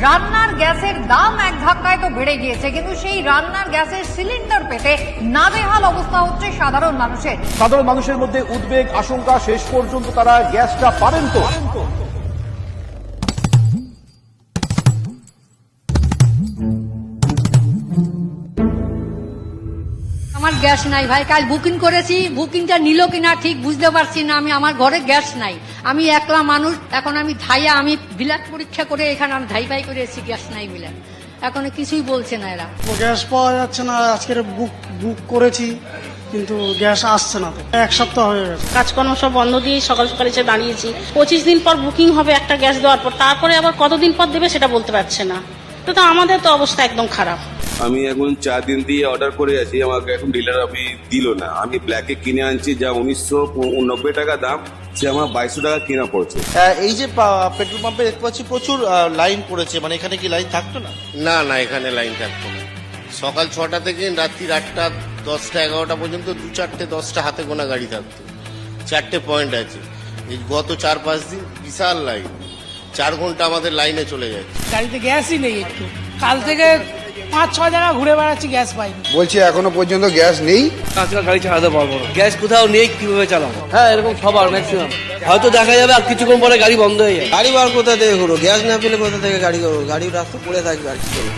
রান্নার গ্যাসের দাম এক ধাক্কায় তো বেড়ে গিয়েছে, কিন্তু সেই রান্নার গ্যাসের সিলিন্ডার পেতে নাজেহাল অবস্থা হচ্ছে সাধারণ মানুষের। সাধারণ মানুষের মধ্যে উদ্বেগ, আশঙ্কা, শেষ পর্যন্ত তারা গ্যাসটা পাবেন তো। আমার গ্যাস নাই ভাই, কাল বুকিং করেছি, বুকিংটা নিল কিনা ঠিক বুঝতে পারছি না। আমার ঘরে গ্যাস নাই, আমি একলা মানুষ। এখন আমি ধাইয়া, আমি বিলাট পরীক্ষা করে এখানে আমি ধাই ভাই করে এসেছি, গ্যাস নাই বলে। এখন কিছুই বলছে না এরা। গ্যাস পাওয়া যাচ্ছে না, আজকের বুক করেছি কিন্তু গ্যাস আসছে না, তো 1 সপ্তাহ হয়ে গেছে। কাজকর্ম সব বন্ধ দিয়ে সকাল সকাল এসে দাঁড়িয়েছি। 25 দিন পর বুকিং হবে একটা গ্যাস দেওয়ার পর, তারপরে আবার কতদিন পর দেবে সেটা বলতে পারছে না। তো আমাদের তো অবস্থা একদম খারাপ। আমি এখন 4 দিন দিয়ে অর্ডার করে আছি, আমাকে এখন ডিলার আপনি দিল না। আমি ব্ল্যাকে কিনে আনছি, যা 1990 টাকা দাম, সে আমার 2200 টাকা কেনা পড়ছে। এই যে পেট্রোল পাম্পে দেখতে পাচ্ছি প্রচুর লাইন পড়েছে, মানে এখানে কি লাইন থাকতো না? না না, এখানে লাইন থাকতো না। সকাল 6টা থেকে রাত্রি 8টা, 10টা, 11টা পর্যন্ত 2-4টে 10টা হাতে গোনা গাড়ি থাকতো। 4টে পয়েন্ট আছে। এই গত 4-5 দিন বিশাল লাইন, 4 ঘন্টা আমাদের লাইনে চলে যায়। গাড়িতে গ্যাসই নেই, একটু কাল থেকে 5-6 জায়গা ঘুরে বেড়াচ্ছি, গ্যাস পাইনি। বলছি এখনো পর্যন্ত গ্যাস নেই, আজকাল গাড়ি চালাতে পারবো না, গ্যাস কোথাও নেই, কিভাবে চালাবো? হ্যাঁ, এরকম সবার ম্যাক্সিমাম। হয়তো দেখা যাবে আর কিছুক্ষণ পরে গাড়ি বন্ধ হয়ে যাবে। গাড়ি বার কোথা থেকে করবো? গ্যাস না পেলে কোথা থেকে গাড়ি করবো? গাড়ি রাস্তা পড়ে থাকবে আর কি করবো।